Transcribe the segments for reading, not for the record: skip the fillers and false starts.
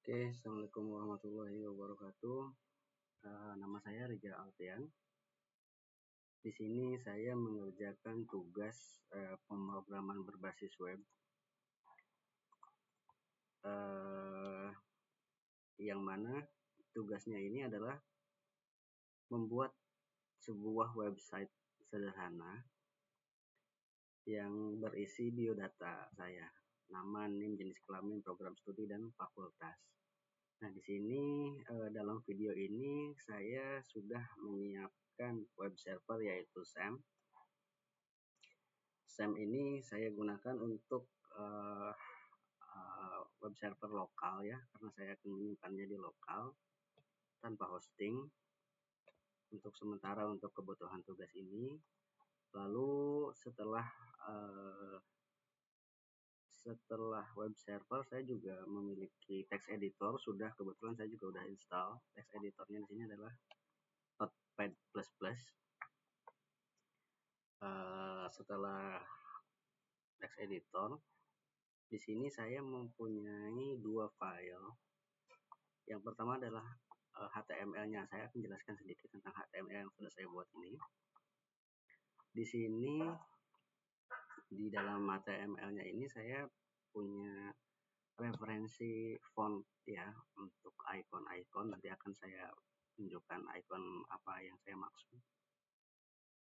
Oke, Assalamualaikum warahmatullahi wabarakatuh. Nama saya Rizal Alfian. Di sini saya mengerjakan tugas pemrograman berbasis web, yang mana tugasnya ini adalah membuat sebuah website sederhana yang berisi biodata saya, nama, NIM, jenis kelamin, program studi, dan fakultas. Nah, di sini dalam video ini saya sudah menyiapkan web server yaitu SAM. SAM ini saya gunakan untuk web server lokal ya, karena saya akan menyimpannya di lokal tanpa hosting untuk sementara untuk kebutuhan tugas ini. Lalu setelah web server, saya juga memiliki text editor. Kebetulan saya juga udah install. Text editornya di sini adalah Notepad++. Setelah text editor, di sini saya mempunyai dua file. Yang pertama adalah HTML-nya. Saya akan jelaskan sedikit tentang HTML yang sudah saya buat ini. Di sini di dalam HTML-nya ini saya punya referensi font ya untuk icon-icon. Nanti akan saya tunjukkan icon apa yang saya maksud.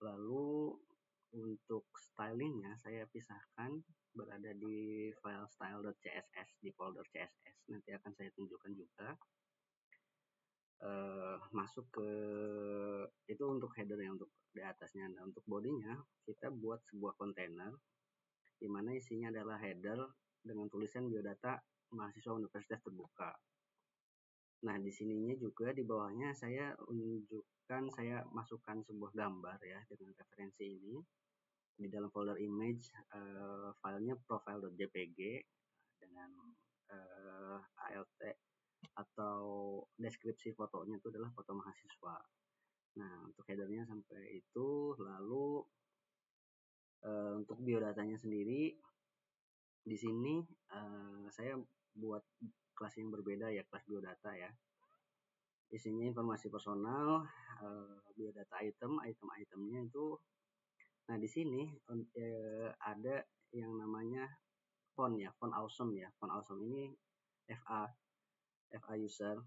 Lalu untuk stylingnya saya pisahkan berada di file style.css di folder CSS. Nanti akan saya tunjukkan juga. Masuk ke itu untuk header yang untuk di atasnya. Nah, untuk bodinya kita buat sebuah kontainer di mana isinya adalah header dengan tulisan biodata mahasiswa universitas terbuka. Nah, di sininya juga di bawahnya saya masukkan sebuah gambar ya dengan referensi ini. Di dalam folder image filenya profile.jpg dengan ALT atau deskripsi fotonya itu adalah foto mahasiswa. Nah, untuk headernya sampai itu. Lalu untuk biodatanya sendiri di sini saya buat kelas yang berbeda ya, kelas biodata ya. Isinya informasi personal, biodata item-itemnya itu. Nah, di sini ada yang namanya font ya, font awesome ya. Font awesome ini FA user.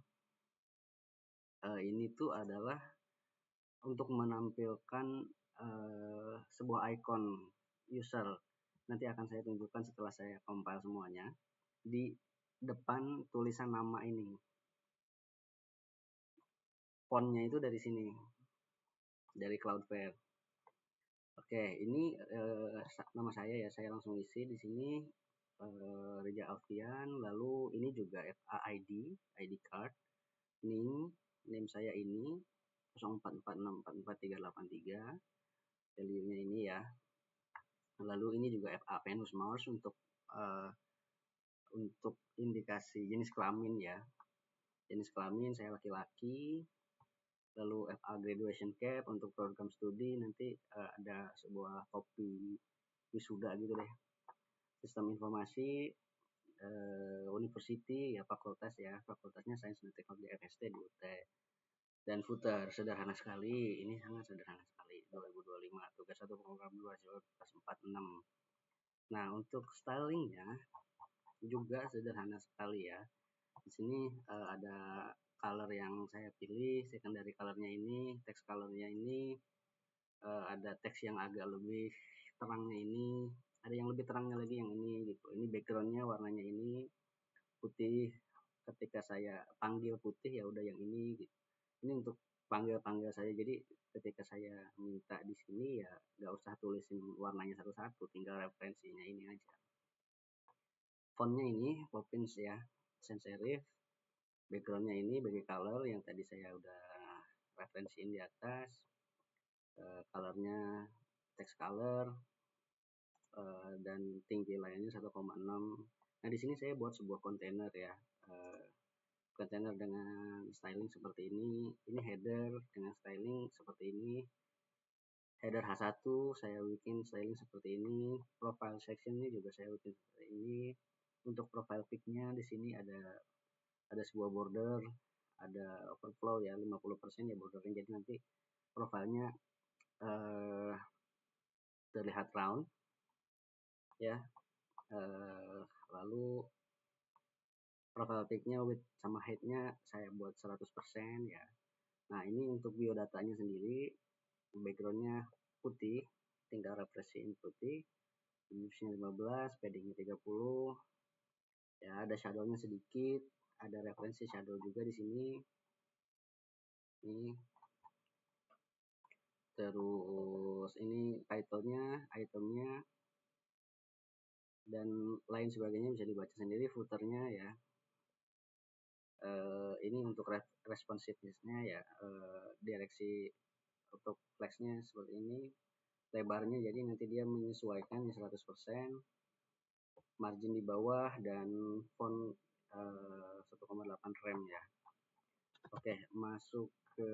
Ini tuh adalah untuk menampilkan sebuah icon user. Nanti akan saya tunjukkan setelah saya compile semuanya. Di depan tulisan nama ini. Fontnya itu dari sini. Dari Cloudflare. Oke, ini nama saya ya. Saya langsung isi di sini Rizal Alfian. Lalu ini juga FA ID card. NIM saya ini 0446444383. Value-nya ini ya. Lalu ini juga FA Venus Mars untuk indikasi jenis kelamin ya. Jenis kelamin saya laki-laki. Lalu FA graduation cap untuk program studi, nanti ada sebuah kopi wisuda gitu deh. Sistem informasi university ya, fakultas ya, fakultasnya Sains dan Teknologi FST di UT. Dan footer sederhana sekali, ini sangat sederhana sekali. 2025 tugas 1 program 2 kelas 46. Nah, untuk stylingnya juga sederhana sekali ya. Di sini ada color yang saya pilih, secondary colornya ini, text colornya ini, ada teks yang agak lebih terangnya ini, ada yang lebih terangnya lagi yang ini gitu. Ini backgroundnya warnanya ini putih. Ketika saya panggil putih ya udah yang ini gitu. Ini untuk panggil saya. Jadi ketika saya minta di sini ya nggak usah tulisin warnanya satu-satu, tinggal referensinya ini aja. Fontnya ini Poppins ya, sans serif. Backgroundnya ini bagi color yang tadi saya udah referensiin di atas. Colornya text color dan tinggi lainnya 1,6. Nah, di sini saya buat sebuah kontainer ya. Kontainer dengan styling seperti ini. Ini header dengan styling seperti ini. Header H1 saya bikin styling seperti ini. Profile section ini juga saya bikin seperti ini. Untuk profile pic-nya di sini ada ada sebuah border, ada overflow ya 50% ya bordernya, jadi nanti profilnya terlihat round ya. Lalu profile pic-nya width sama height-nya saya buat 100% ya. Nah, ini untuk biodatanya sendiri, background-nya putih, tinggal represiin putih, dimensinya 15, padding-nya 30. Ya, ada shadow-nya sedikit, ada referensi shadow juga di sini. Ini terus ini title-nya, itemnya, dan lain sebagainya bisa dibaca sendiri. Footer-nya ya, ini untuk responsiveness-nya ya, direksi untuk flex-nya seperti ini, lebarnya jadi nanti dia menyesuaikan 100%, margin di bawah, dan font 1,8 rem ya. Oke, masuk ke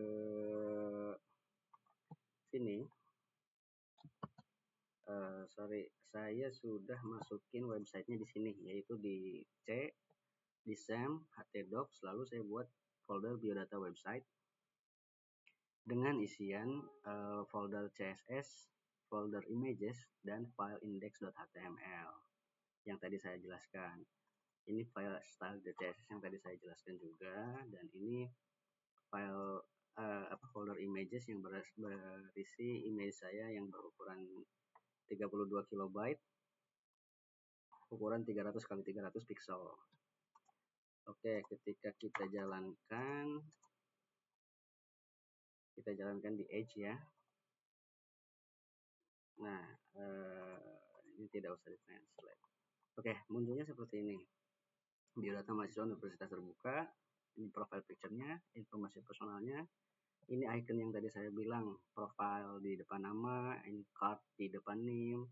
sini. Saya sudah masukin websitenya di sini, yaitu di C, di SAM, htdocs, lalu saya buat folder biodata website dengan isian folder CSS, folder images, dan file index.html yang tadi saya jelaskan. Ini file style CSS yang tadi saya jelaskan juga, dan ini file folder images yang berisi image saya yang berukuran 32 KB, ukuran 300 x 300 pixel. Oke, ketika kita jalankan di Edge ya. Nah, ini tidak usah di-translate. Oke, munculnya seperti ini. Biodata mahasiswa Universitas Terbuka. Ini profile picture-nya, informasi personalnya. Ini icon yang tadi saya bilang, profile di depan nama, ini card di depan name,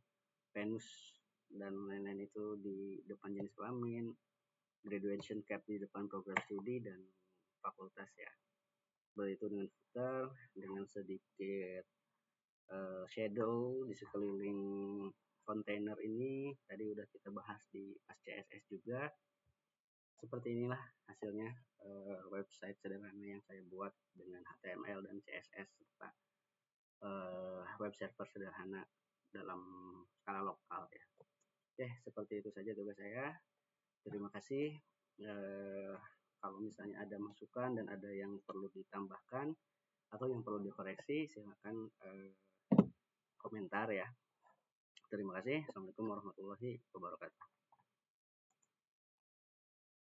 penus dan lain-lain itu di depan jenis kelamin, graduation cap di depan program studi dan fakultas ya. Begitu dengan footer, dengan sedikit shadow di sekeliling kontainer ini, tadi udah kita bahas di pas CSS juga. Seperti inilah hasilnya website sederhana yang saya buat dengan HTML dan CSS serta web server sederhana dalam skala lokal ya. Oke, seperti itu saja tugas saya. Terima kasih. Kalau misalnya ada masukan dan ada yang perlu ditambahkan atau yang perlu dikoreksi, silakan komentar ya. Terima kasih. Assalamualaikum warahmatullahi wabarakatuh.